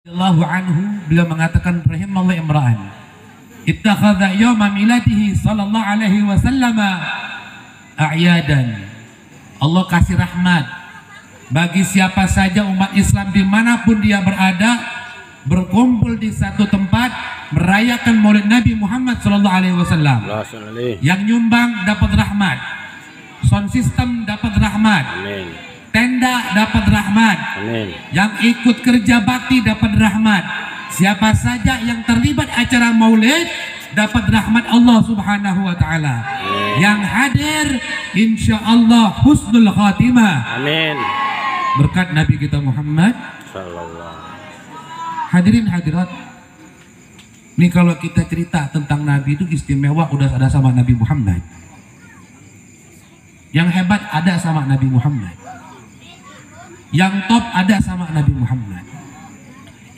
Radhiyallahu anhu, beliau mengatakan rahimallahu imra'an ittakhadha yawma miladihi sallallahu alaihi wasallam a'yadan. Allah kasih rahmat bagi siapa saja umat Islam dimanapun dia berada, berkumpul di satu tempat merayakan Maulid Nabi Muhammad sallallahu alaihi wasallam. Yang nyumbang dapat rahmat, sound system dapat rahmat, amin. Tenda dapat rahmat, amin. Yang ikut kerja bakti dapat rahmat. Siapa saja yang terlibat acara maulid dapat rahmat Allah subhanahu wa ta'ala. Yang hadir insya Allah husnul khatimah, amin. Berkat Nabi kita Muhammad sallallahu. Hadirin hadirat, ini kalau kita cerita tentang Nabi itu istimewa udah ada sama Nabi Muhammad. Yang hebat ada sama Nabi Muhammad. Yang top ada sama Nabi Muhammad.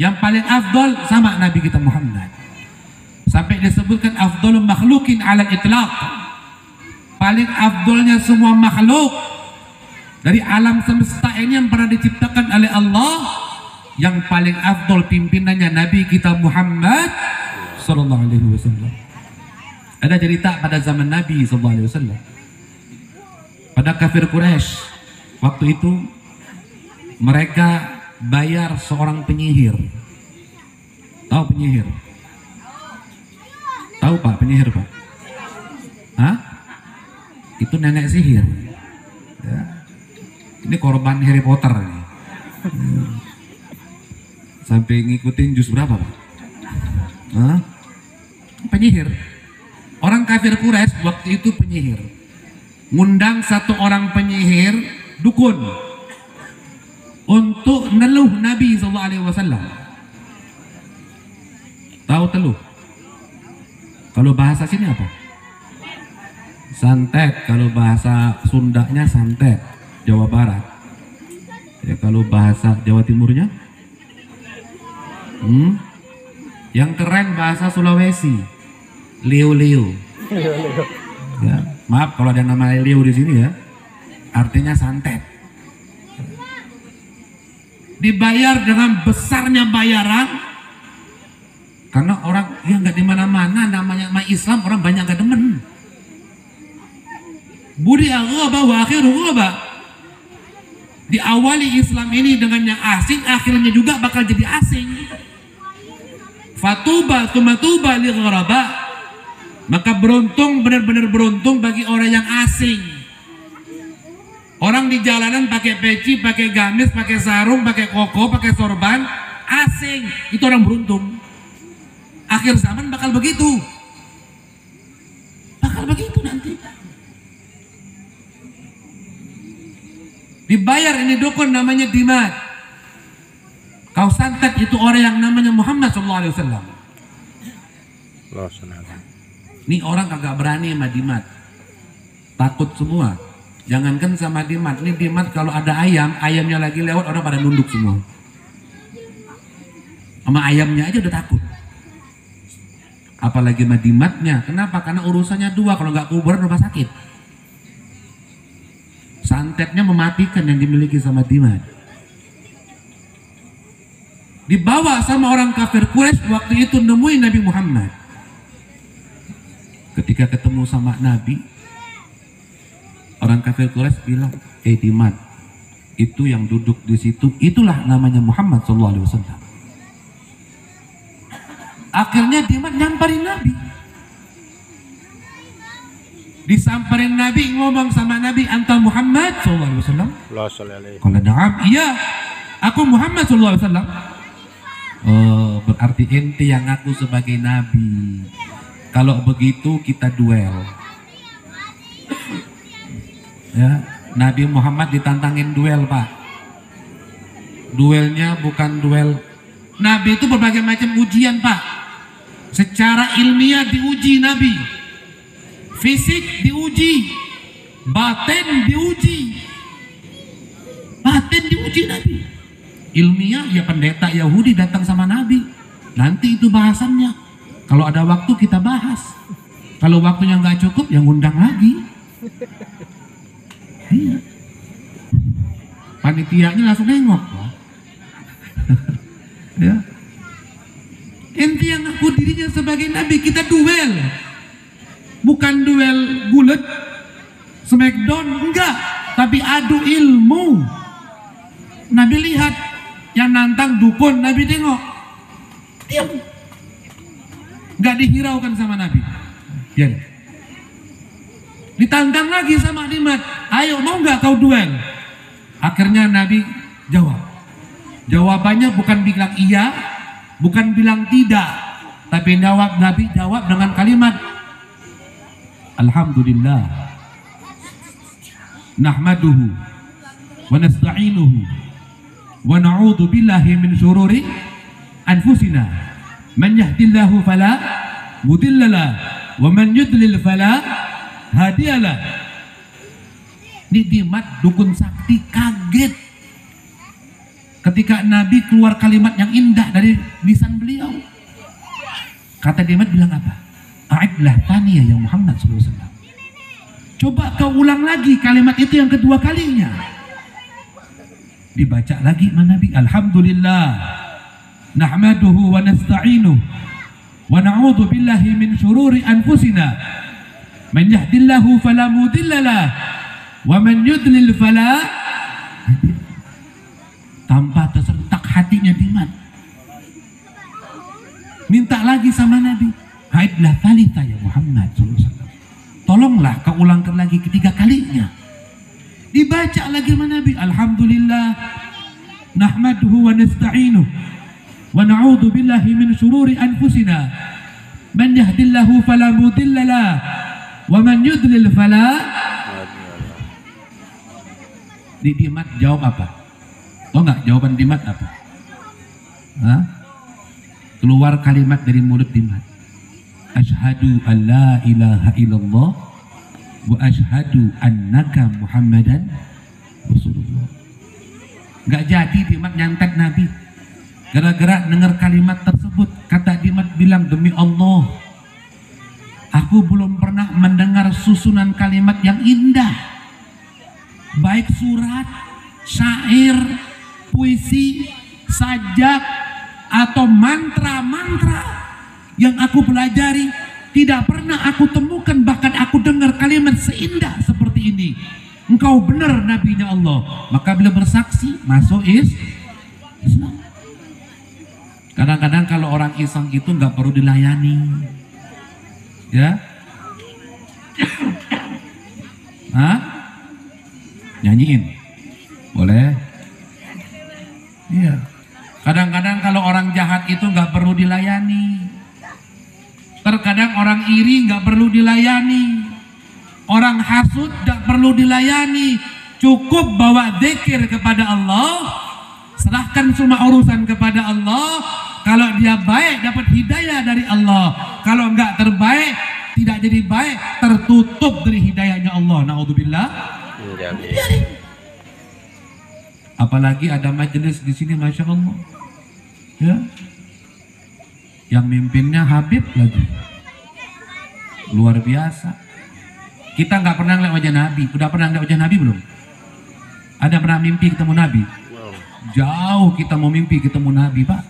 Yang paling afdol sama Nabi kita Muhammad. Sampai disebutkan afdolul makhlukin ala itlaq. Paling afdolnya semua makhluk dari alam semesta ini yang pernah diciptakan oleh Allah, yang paling afdol pimpinannya Nabi kita Muhammad sallallahu alaihi wasallam. Ada cerita pada zaman Nabi sallallahu alaihi wasallam. Pada kafir Quraisy waktu itu mereka bayar seorang penyihir. Tahu penyihir? Tahu Pak penyihir Pak? Hah? Itu nenek sihir. Ya. Ini korban Harry Potter nih. Sampai ngikutin juz berapa Pak? Hah? Penyihir. Orang kafir Quraisy waktu itu penyihir. Ngundang satu orang penyihir dukun untuk neluh Nabi SAW. Tahu teluh? Kalau bahasa sini apa? Santet. Kalau bahasa Sundanya santet, Jawa Barat. Ya, kalau bahasa Jawa Timurnya? Yang keren bahasa Sulawesi, liu-liu. Ya, maaf kalau ada nama liu di sini ya. Artinya santet. Dibayar dengan besarnya bayaran karena orang ya nggak di mana-mana namanya Islam, orang banyak nggak demen. Budi aghaba wa akhiru ghaba. Diawali Islam ini dengan yang asing, akhirnya juga bakal jadi asing. Fatuba tsumatuba li gharaba. Maka beruntung, benar-benar beruntung bagi orang yang asing. Orang di jalanan pakai peci, pakai gamis, pakai sarung, pakai koko, pakai sorban, asing. Itu orang beruntung. Akhir zaman bakal begitu. Bakal begitu nanti. Dibayar ini dukun namanya Dimat. Kau santet itu orang yang namanya Muhammad SAW. Ini orang kagak berani sama Dimat. Takut semua. Jangankan sama Dimat, ini Dimat kalau ada ayam, ayamnya lagi lewat orang pada nunduk semua. Sama ayamnya aja udah takut. Apalagi sama Dimatnya. Kenapa? Karena urusannya dua, kalau nggak kuburan rumah sakit. Santetnya mematikan yang dimiliki sama Dimat. Dibawa sama orang kafir Quraisy waktu itu nemuin Nabi Muhammad. Ketika ketemu sama Nabi, orang kafir Quraisy bilang, Dimat, itu yang duduk di situ, itulah namanya Muhammad SAW. Akhirnya Dimat nyamperin Nabi. Disamperin Nabi, ngomong sama Nabi, anta Muhammad SAW. Kalau na'am, iya, aku Muhammad SAW. Oh, berarti ente yang ngaku sebagai Nabi. Kalau begitu kita duel. Ya, Nabi Muhammad ditantangin duel Pak. Duelnya bukan duel. Nabi itu berbagai macam ujian Pak. Secara ilmiah diuji Nabi. Fisik diuji. Batin diuji. Batin diuji Nabi. Ilmiah ya pendeta Yahudi datang sama Nabi. Nanti itu bahasannya. Kalau ada waktu kita bahas. Kalau waktunya nggak cukup ya ngundang lagi. Iya. Panitianya langsung nengok. Ya. Ente yang ngaku dirinya sebagai nabi, kita duel. Bukan duel gulet, smackdown, enggak. Tapi adu ilmu. Nabi lihat, yang nantang dukun, Nabi tengok. Diam. Enggak dihiraukan sama Nabi. Ya. Ditantang lagi sama Dimat, ayo mau nggak kau duel? Akhirnya Nabi jawab. Jawabannya bukan bilang iya, bukan bilang tidak, tapi Nabi jawab dengan kalimat Alhamdulillah, nahmaduhu wa nasta'inuhu wa na'udzu billahi min syururi anfusina, man yahdillahu fala mudhillalah wa man yudlil fala hadialah. Ini Dimat dukun sakti kaget ketika Nabi keluar kalimat yang indah dari lisan beliau. Kata Dimat bilang apa? A'idlah taniya ya Muhammad SAW. Coba kau ulang lagi kalimat itu yang kedua kalinya. Dibaca lagi sama Nabi. Alhamdulillah, nahmaduhu wa nasta'inuhu wa na'udzu billahi min syururi anfusina, man yahdillahu fala mudhillalah wa man yudlil fala. Tanpa tersentak hatinya Dimat, minta lagi sama Nabi. Haidlah thalita ya Muhammad SAW. Tolonglah kau ulangkan lagi ketiga kalinya. Dibaca lagi sama Nabi. Alhamdulillah, nahmaduhu wa nasta'inuhu wa na'udzu billahi min syururi anfusina, man yahdillahu fala mudhillalah wa man yudlil fala. Dimat jawab apa? Tahu nggak jawaban Dimat apa? Hah? Keluar kalimat dari mulut Dimat. Asyhadu an la ilaha illallah wa asyhadu annaka Muhammadan Rasulullah. Nggak jadi Dimat nyantet Nabi. Gara-gara dengar kalimat tersebut, kata Dimat bilang, demi Allah, aku belum pernah mendengar susunan kalimat yang indah, baik surat, syair, puisi, sajak, atau mantra-mantra yang aku pelajari. Tidak pernah aku temukan, bahkan aku dengar kalimat seindah seperti ini. Engkau benar nabinya Allah. Maka beliau bersaksi masuk Islam. Kadang-kadang kalau orang iseng itu nggak perlu dilayani, ya. Hah? Nyanyiin boleh? Iya. Kadang-kadang kalau orang jahat itu nggak perlu dilayani. Terkadang orang iri nggak perlu dilayani, orang hasud nggak perlu dilayani. Cukup bawa zikir kepada Allah, serahkan semua urusan kepada Allah. Kalau dia baik dapat hidayah dari Allah, kalau nggak terbaik tidak jadi baik, tertutup dari hidayahnya Allah. Naudzubillah. Apalagi ada majelis di sini, masya Allah, ya. Yang mimpinnya Habib lagi, luar biasa. Kita nggak pernah lihat wajah Nabi. Udah pernah lihat wajah Nabi belum? Ada pernah mimpi ketemu Nabi? Jauh kita mau mimpi ketemu Nabi, Pak.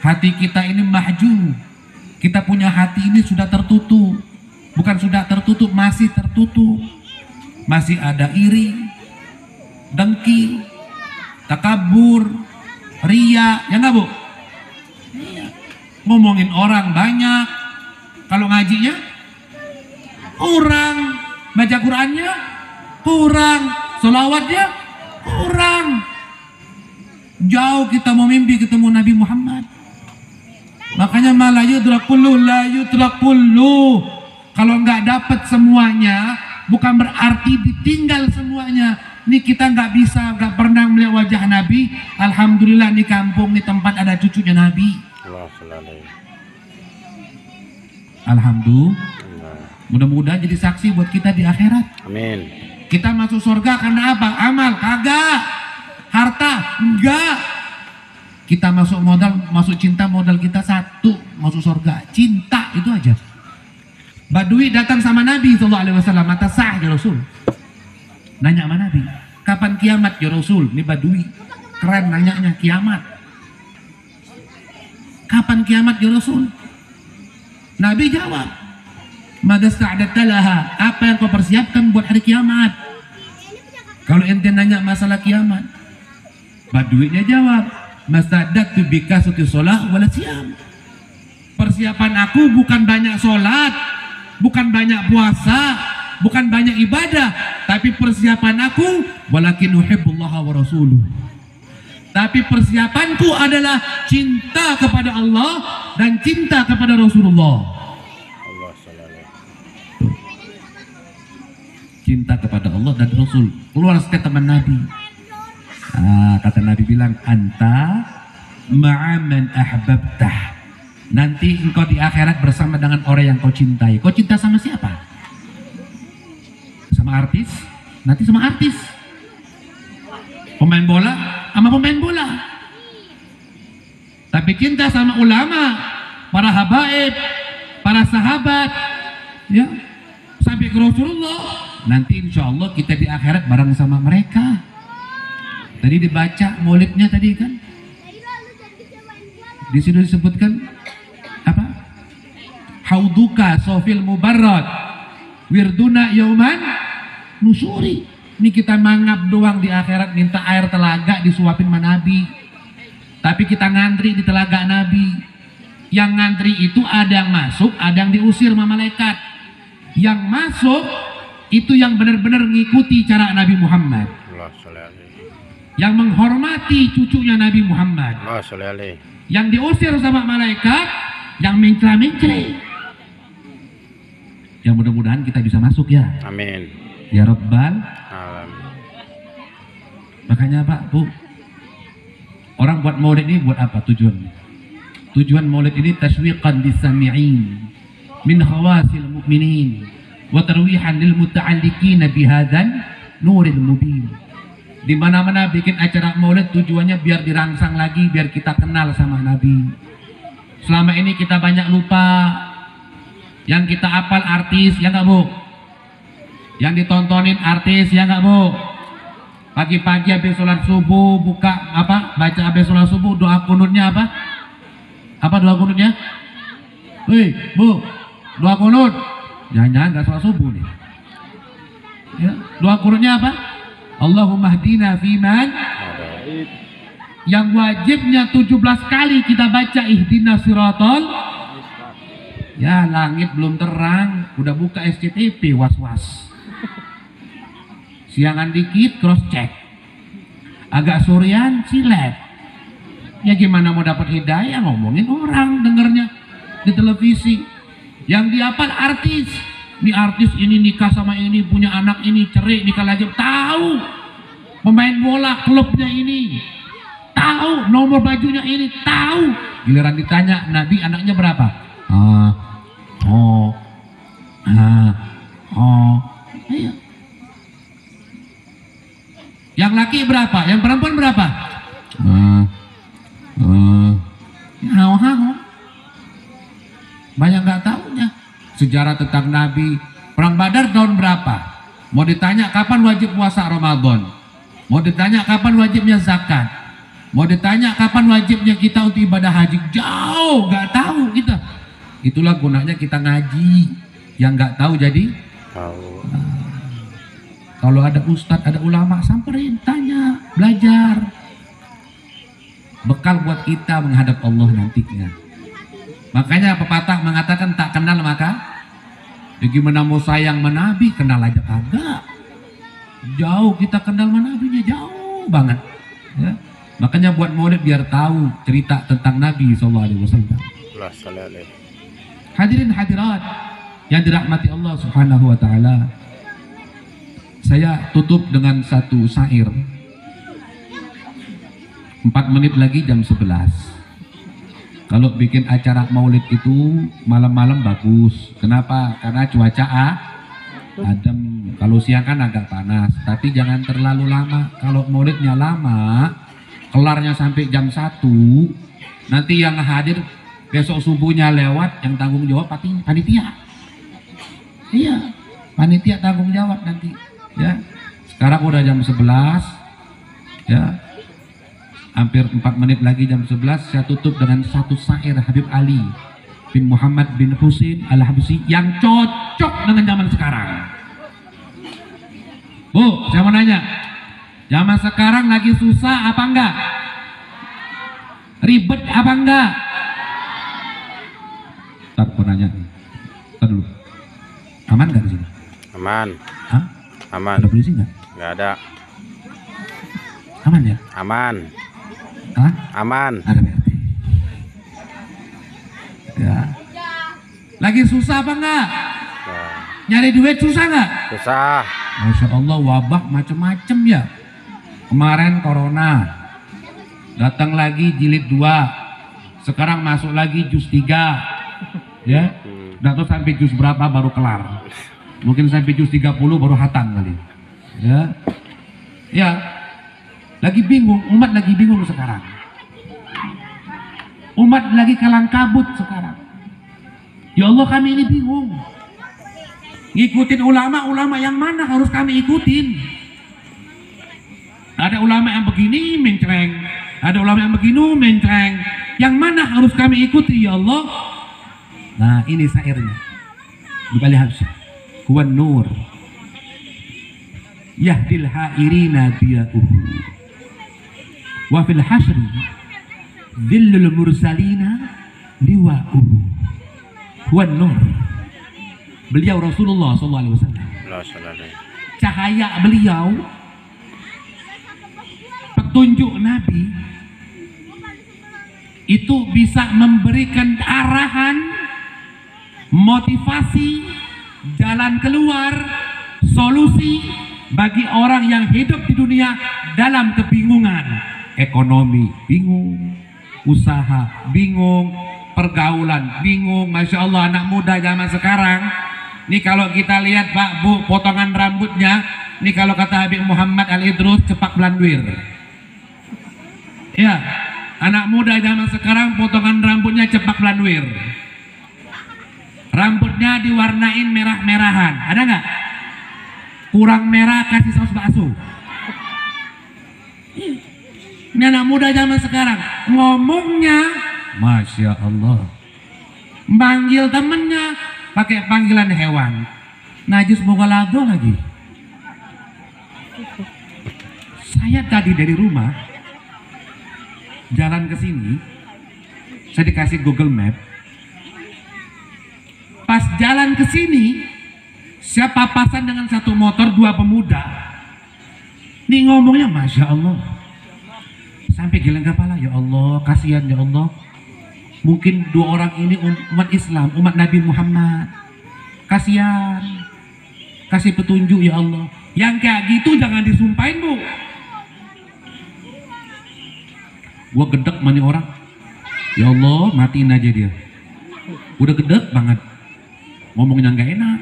Hati kita ini mahjub. Kita punya hati ini sudah tertutup. Bukan sudah tertutup, masih tertutup. Masih ada iri, dengki, takabur, ria, ya nggak, Bu? Ngomongin orang banyak, kalau ngajinya kurang, baca Qurannya kurang, sholawatnya kurang. Jauh kita mau mimpi ketemu Nabi Muhammad. Makanya malah yudrak kullu la yudrak kullu. Kalau nggak dapat semuanya, bukan berarti ditinggal semuanya. Ini kita nggak bisa, nggak pernah melihat wajah Nabi. Alhamdulillah di kampung, di tempat ada cucunya Nabi. Alhamdulillah. Mudah-mudahan jadi saksi buat kita di akhirat. Amin. Kita masuk surga karena apa? Amal? Kagak. Harta? Enggak. Kita masuk modal, masuk cinta, modal kita satu, masuk surga. Cinta, itu aja. Badui datang sama Nabi SAW, mata sah ya Rasul. Nanya sama Nabi, kapan kiamat ya Rasul? Ini Badui, keren nanyanya, kiamat. Kapan kiamat ya Rasul? Nabi jawab, "Madza sta'adatta laha?" Apa yang kau persiapkan buat hari kiamat? Kalau ente nanya masalah kiamat, Baduinya jawab, "Masta'adatu bika suti sholah wala siyam." Persiapan aku bukan banyak sholat, bukan banyak puasa, bukan banyak ibadah, tapi persiapan aku walakin uhibbullaha wa rasuluh. Tapi persiapanku adalah cinta kepada Allah dan cinta kepada Rasulullah. Cinta kepada Allah dan Rasul. Keluar statement Nabi. Kata Nabi bilang, "Anta ma'aman ahbabtah." Nanti engkau di akhirat bersama dengan orang yang kau cintai. Kau cinta sama siapa? Sama artis? Nanti sama artis. Pemain bola sama pemain bola. Tapi cinta sama ulama, para habaib, para sahabat, ya, sampai ke Rasulullah. Nanti insya Allah kita di akhirat bareng sama mereka. Tadi dibaca maulidnya tadi kan? Di sini disebutkan apa? Hauduka sofil mubarrad wirduna yauman nusuri. Ini kita mangap doang di akhirat, minta air telaga disuapin sama Nabi. Tapi kita ngantri di telaga Nabi. Yang ngantri itu ada yang masuk, ada yang diusir sama malaikat. Yang masuk itu yang benar-benar mengikuti cara Nabi Muhammad, yang menghormati cucunya Nabi Muhammad. Yang diusir sama malaikat, yang mencela-mencela. Yang mudah-mudahan kita bisa masuk ya. Amin. Ya Rabbal. Makanya Pak, Bu, orang buat maulid ini buat apa tujuannya? Tujuan maulid ini taswiqan lisami'in min khawasil mu'minin wa tarwihan lil muta'alliqin bihadzal nuril mubin. Di mana-mana bikin acara maulid tujuannya biar dirangsang lagi, biar kita kenal sama Nabi. Selama ini kita banyak lupa. Yang kita hafal artis, ya nggak Bu? Yang ditontonin artis, ya nggak Bu? Pagi-pagi habis sholat subuh buka apa? Baca habis sholat subuh doa kunutnya apa? Apa doa kunutnya? Wih, Bu, doa kunut. Jangan-jangan nggak sholat subuh nih. Ya, doa kunutnya apa? Allahumma hdina fiman. Yang wajibnya 17 kali kita baca ihdina siratal. Ya, langit belum terang, udah buka SCTV, was-was. Siangan dikit cross check, agak sorean silet. Ya gimana mau dapat hidayah, ngomongin orang dengernya di televisi. Yang dihafal artis, ini artis ini nikah sama ini, punya anak ini, cerai nikah lagi, tahu. Pemain bola klubnya ini tahu, nomor bajunya ini tahu. Giliran ditanya Nabi anaknya berapa? Ayo. Yang laki berapa? Yang perempuan berapa? Banyak nggak tahunya sejarah tentang Nabi. Perang Badar tahun berapa? Mau ditanya kapan wajib puasa Ramadan? Mau ditanya kapan wajibnya zakat? Mau ditanya kapan wajibnya kita untuk ibadah haji? Jauh nggak tahu kita. Itulah gunanya kita ngaji. Yang nggak tahu jadi tahu. Kalau ada ustadz, ada ulama, samperin, tanya, belajar. Bekal buat kita menghadap Allah nantinya. Makanya pepatah mengatakan tak kenal maka ya gimana mau sayang sama Nabi, kenal aja kagak. Jauh kita kenal sama Nabinya, jauh banget. Ya. Makanya buat maulid biar tahu cerita tentang Nabi SAW. Hadirin hadirat yang dirahmati Allah Subhanahu wa Ta'ala. Saya tutup dengan satu syair. 4 menit lagi jam 11. Kalau bikin acara maulid itu malam-malam bagus. Kenapa? Karena cuaca adem. Kalau siang kan agak panas. Tapi jangan terlalu lama. Kalau maulidnya lama, kelarnya sampai jam 1. Nanti yang hadir besok subuhnya lewat, yang tanggung jawab panitia. Iya, panitia tanggung jawab nanti. Ya, sekarang udah jam 11. Ya, Hampir 4 menit lagi jam 11. Saya tutup dengan satu syair Habib Ali bin Muhammad bin Husain Al-Habsyi yang cocok dengan zaman sekarang. Bu, saya mau nanya, zaman sekarang lagi susah apa enggak? Ribet apa enggak? Ntar aku nanya. Ntar dulu. Aman nggak di sini? Aman. Hah? Aman. Ada polisi nggak? Nggak ada. Aman ya? Aman. Hah? Aman. Ada berarti. Ya. Lagi susah apa enggak? Nah, Nyari duit susah nggak? susah. Masya Allah, wabah macam-macam ya. Kemarin corona, datang lagi jilid 2, sekarang masuk lagi juz 3, ya. Nggak tahu sampai juz berapa baru kelar. Mungkin sampai juz 30 baru hatam kali. Ya, ya. Lagi bingung, umat lagi bingung sekarang. Umat lagi kalang kabut sekarang. Ya Allah, kami ini bingung. Ngikutin ulama yang mana harus kami ikutin? Ada ulama yang begini mencreng, ada ulama yang begini mencreng. Yang mana harus kami ikuti ya Allah? Nah, ini syairnya. Dibalik habis. Huwan nur yahdil hairina diya'uhu wa fil hasri dhillul mursalina liwa'uhu. Huwan nur. Beliau Rasulullah SAW. Cahaya beliau, petunjuk Nabi itu bisa memberikan arahan, motivasi, jalan keluar, solusi bagi orang yang hidup di dunia dalam kebingungan. Ekonomi bingung, usaha bingung, pergaulan bingung. Masya Allah, anak muda zaman sekarang nih, kalau kita lihat Pak Bu potongan rambutnya nih, kalau kata Habib Muhammad Al-Idrus, cepak belanduir. Ya, anak muda zaman sekarang potongan rambutnya cepak belanduir. Rambutnya diwarnain merah-merahan, ada nggak? Kurang merah kasih saus bakso. Ini anak muda zaman sekarang ngomongnya, Masya Allah, manggil temennya pakai panggilan hewan, najis moga lago lagi. Saya tadi dari rumah jalan ke sini, saya dikasih Google Map. Pas jalan ke sini, saya papasan dengan satu motor, 2 pemuda. Nih ngomongnya Masya Allah, sampai geleng kepala. Ya Allah, kasihan ya Allah. Mungkin 2 orang ini umat Islam, umat Nabi Muhammad. Kasihan, kasih petunjuk ya Allah. Yang kayak gitu jangan disumpahin Bu. Gua gedek mani orang. Ya Allah, matiin aja dia. Udah gedek banget, ngomongnya nggak enak.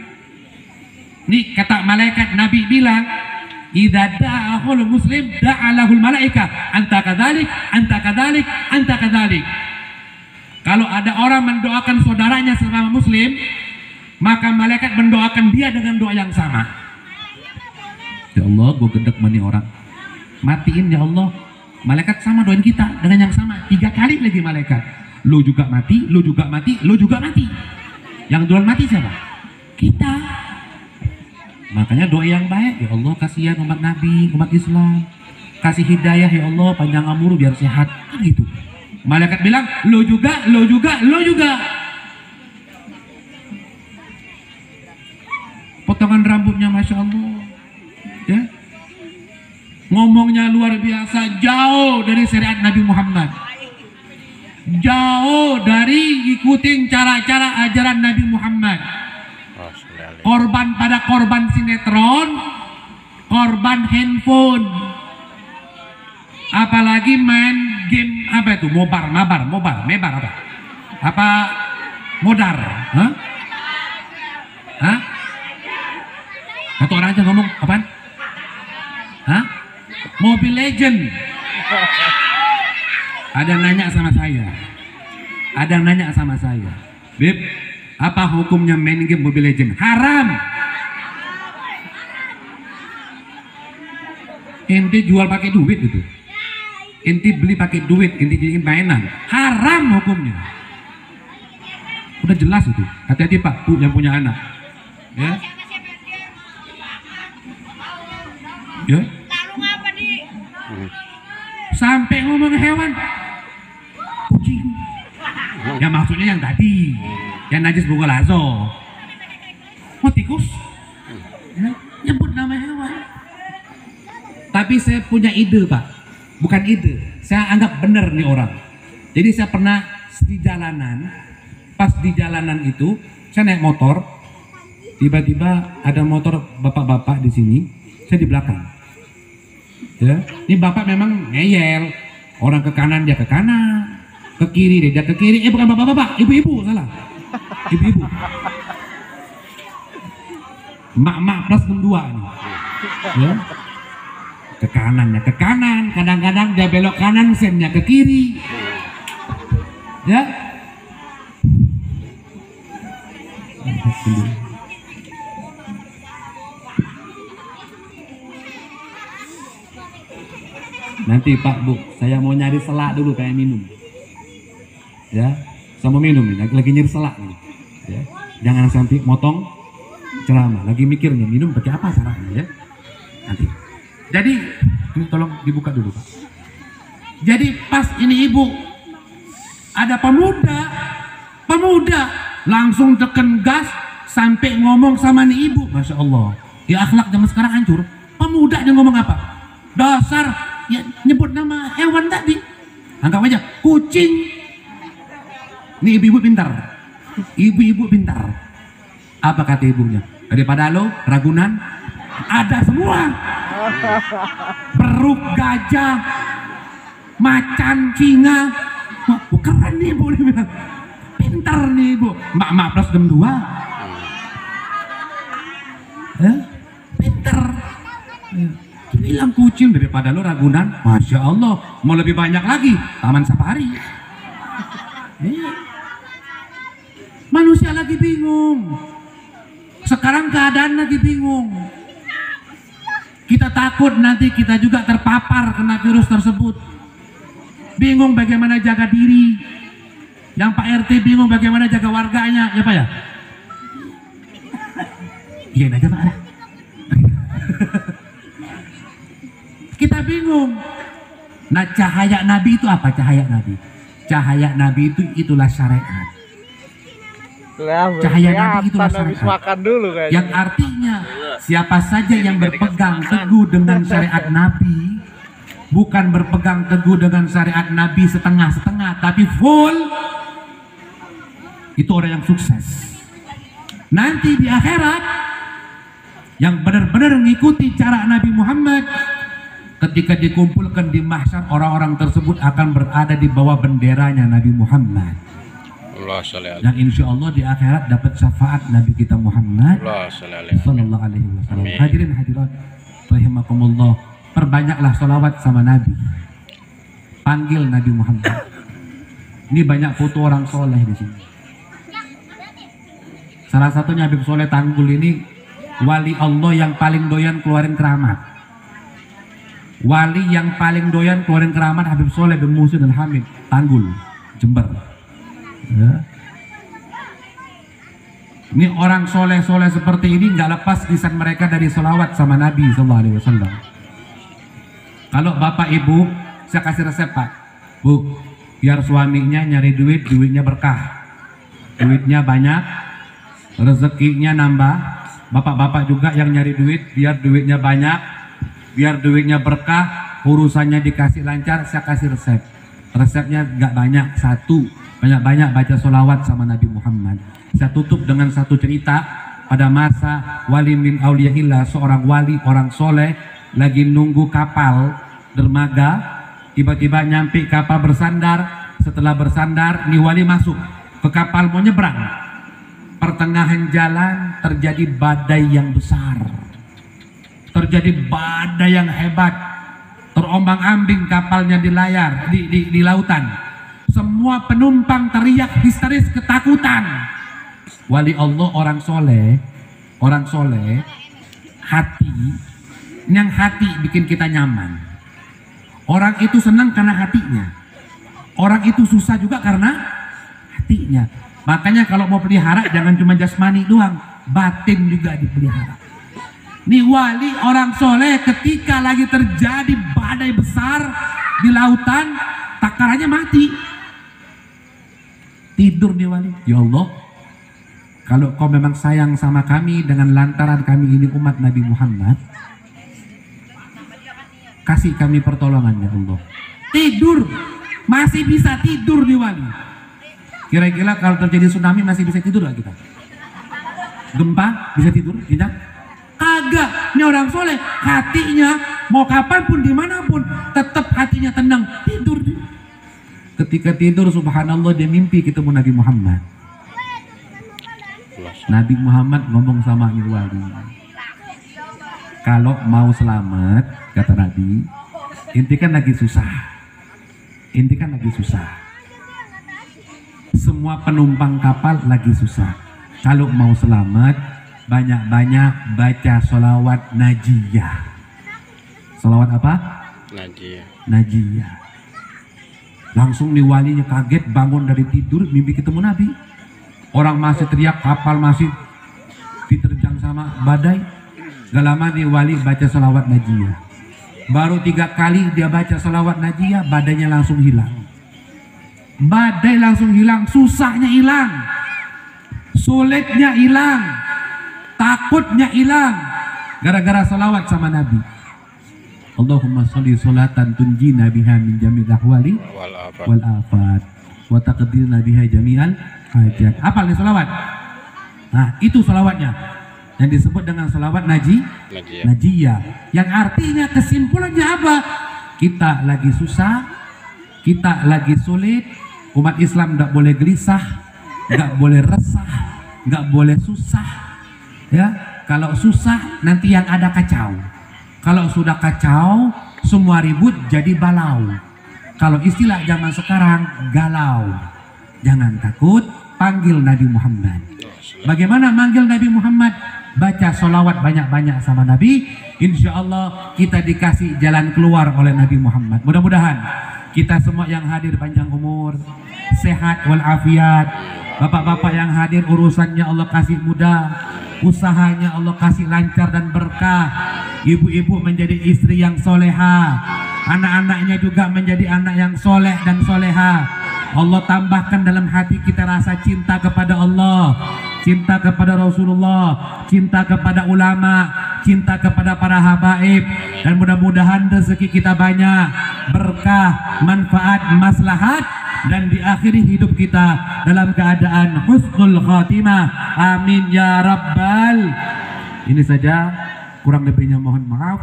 Nih kata malaikat, Nabi bilang, idza da'ahul muslim da'alahul malaika anta kadzalik anta kadzalik anta kadzalik. Kalau ada orang mendoakan saudaranya sesama muslim, maka malaikat mendoakan dia dengan doa yang sama. Ya Allah, gue gedek mani orang, matiin ya Allah. Malaikat sama doain kita dengan yang sama 3 kali lagi malaikat. Lo juga mati, lo juga mati, lo juga mati. Yang duluan mati siapa? Kita. Makanya doa yang baik, ya Allah kasihan umat Nabi, umat Islam, kasih hidayah ya Allah, panjang umur biar sehat, kan gitu. Malaikat bilang, lo juga, lo juga, lo juga. Potongan rambutnya Masya Allah, ya. Ngomongnya luar biasa, jauh dari syariat Nabi Muhammad, jauh dari ikutin cara-cara ajaran Nabi Muhammad. Korban pada korban sinetron, korban handphone, apalagi main game apa itu, mobar apa? Apa modar? Hah? Hah? Satu orang aja ngomong apaan? Hah? Mobile Legend. Ada yang nanya sama saya, Beb, apa hukumnya main game Mobile Legend? Haram. Ente jual pakai duit itu. inti beli pakai duit, inti jadiin mainan, haram hukumnya. Udah jelas itu. Hati-hati Pak, Bu yang punya anak. Ya. Ya. Sampai ngomong hewan, kucing. Ya maksudnya yang tadi, yang najis bukan lazo. Mau tikus? Ya, nyebut nama hewan. Tapi saya punya ide Pak, bukan ide. Saya anggap benar nih orang. Jadi saya pernah di jalanan, pas di jalanan itu saya naik motor, tiba-tiba ada motor bapak-bapak di sini, saya di belakang. Ya, ini bapak memang ngeyel, orang ke kanan dia ke kanan, ke kiri dia ke kiri. Bukan bapak-bapak, ibu-ibu salah, ibu-ibu. Mak-mak plus 62 nih. Ya. Ke kanan ya ke kanan, kadang-kadang dia belok kanan sennya ke kiri. Ya. Nanti Pak Bu, saya mau nyari selak dulu kayak minum. Ya, saya mau minum nih, lagi nyari selak nih. Ya. Jangan sampai motong ceramah, lagi mikirnya minum pakai apa caranya ya. Nanti. Jadi, ini tolong dibuka dulu Pak. Jadi pas ini ibu, ada pemuda langsung tekan gas sampai ngomong sama nih ibu, masya Allah. Ya akhlak zaman sekarang hancur. Pemuda dia ngomong apa? Dasar, ya nyebut nama hewan tadi. Anggap aja kucing. Ini ibu-ibu pintar. Ibu-ibu pintar. Apa kata ibunya? Daripada lo Ragunan ada semua. Beruk gajah, macan singa. Wah, keren nih ibu, dia bilang. Pintar nih ibu. Mak plus 62. Pintar. Bilang kucing daripada lo Ragunan, masya Allah, mau lebih banyak lagi Taman Safari. Manusia lagi bingung. Sekarang keadaan lagi bingung. Kita takut nanti kita juga terpapar kena virus tersebut. Bingung bagaimana jaga diri. Yang Pak RT bingung bagaimana jaga warganya, ya Pak ya? Iyain aja Pak. Kita bingung. Nah, cahaya Nabi itu apa? Cahaya Nabi. Cahaya Nabi itu itulah syariat. Cahaya Nabi itulah syariat. Yang artinya siapa saja yang berpegang teguh dengan syariat Nabi, bukan berpegang teguh dengan syariat Nabi setengah-setengah, tapi full, itu orang yang sukses. Nanti di akhirat yang benar-benar mengikuti cara Nabi Muhammad, ketika dikumpulkan di mahsyar, orang-orang tersebut akan berada di bawah benderanya Nabi Muhammad. Yang insya Allah di akhirat dapat syafaat Nabi kita Muhammad Sallallahu Alaihi Wasallam. Hadirin hadirat rahimakumullah, perbanyaklah sholawat sama Nabi, panggil Nabi Muhammad. Ini banyak foto orang soleh di sini. Salah satunya Habib Soleh Tanggul ini wali Allah yang paling doyan keluarin keramat. Wali yang paling doyan keluarin keramat Habib Soleh bin Muhsin Al-Hamid Tanggul, Jember. Ya. Ini orang soleh-soleh seperti ini nggak lepas lisan mereka dari sholawat sama Nabi Sallallahu Alaihi Wasallam. Kalau bapak ibu, saya kasih resep Pak, Bu, biar suaminya nyari duit, duitnya berkah, duitnya banyak, rezekinya nambah. Bapak-bapak juga yang nyari duit, biar duitnya banyak, biar duitnya berkah, urusannya dikasih lancar. Saya kasih resep. Resepnya nggak banyak, satu, banyak-banyak baca sholawat sama Nabi Muhammad. Saya tutup dengan satu cerita. Pada masa wali min auliyaillah, seorang wali orang soleh lagi nunggu kapal dermaga, tiba-tiba nyampe kapal bersandar. Setelah bersandar, nih wali masuk ke kapal mau nyebrang. Pertengahan jalan terjadi badai yang besar, terjadi badai yang hebat, terombang-ambing kapalnya di layar, di lautan. Semua penumpang teriak histeris ketakutan. Wali Allah orang soleh, hati, yang hati bikin kita nyaman. Orang itu senang karena hatinya. Orang itu susah juga karena hatinya. Makanya kalau mau pelihara jangan cuma jasmani doang, batin juga dipelihara. Nih wali orang soleh ketika lagi terjadi badai besar di lautan, takarannya mati. Tidur nih wali. Ya Allah, kalau kau memang sayang sama kami dengan lantaran kami ini umat Nabi Muhammad, kasih kami pertolongan ya Allah. Tidur, masih bisa tidur nih wali. Kira-kira kalau terjadi tsunami masih bisa tidur gak kita? Gempa bisa tidur? Tidak? Kagak. Ini orang soleh, hatinya mau kapanpun dimanapun tetap hatinya tenang, tidur. Ketika tidur subhanallah dia mimpi ketemu Nabi Muhammad. Nabi Muhammad ngomong sama ini wali, kalau mau selamat, kata Nabi, inti kan lagi susah. Inti kan lagi susah. Semua penumpang kapal lagi susah. Kalau mau selamat, banyak-banyak baca sholawat najiyah. Sholawat apa? Najiyah. Najiyah. Langsung nih walinya kaget, bangun dari tidur, mimpi ketemu Nabi. Orang masih teriak, kapal masih diterjang sama badai. Gak lama nih wali baca sholawat najiyah. Baru 3 kali dia baca sholawat najiyah, badainya langsung hilang. Badai langsung hilang, susahnya hilang, sulitnya hilang, takutnya hilang, gara-gara sholawat sama Nabi. Allahumma sholli sholatan tunjina biha min jami'il ahwali wal afat wa taqdirna biha jami'al hajat. Apa nih sholawat? Nah itu sholawatnya yang disebut dengan sholawat najiyah, yang artinya kesimpulannya apa? Kita lagi susah, kita lagi sulit, umat Islam nggak boleh gelisah, nggak boleh resah, nggak boleh susah. Ya, kalau susah nanti yang ada kacau. Kalau sudah kacau, semua ribut jadi balau. Kalau istilah zaman sekarang galau. Jangan takut, panggil Nabi Muhammad. Bagaimana manggil Nabi Muhammad? Baca sholawat banyak-banyak sama Nabi. Insya Allah kita dikasih jalan keluar oleh Nabi Muhammad. Mudah-mudahan kita semua yang hadir panjang umur, sehat walafiat. Bapak-bapak yang hadir urusannya Allah kasih mudah, usahanya Allah kasih lancar dan berkah. Ibu-ibu menjadi istri yang soleha, anak-anaknya juga menjadi anak yang soleh dan soleha. Allah tambahkan dalam hati kita rasa cinta kepada Allah, cinta kepada Rasulullah, cinta kepada ulama, cinta kepada para habaib, dan mudah-mudahan rezeki kita banyak, berkah, manfaat, maslahat, dan diakhiri hidup kita dalam keadaan husnul khatimah. Amin ya rabbal. Ini saja, kurang lebihnya mohon maaf.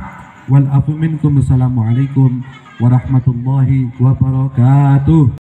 Wal afu minkum. Assalamualaikum warahmatullahi wabarakatuh.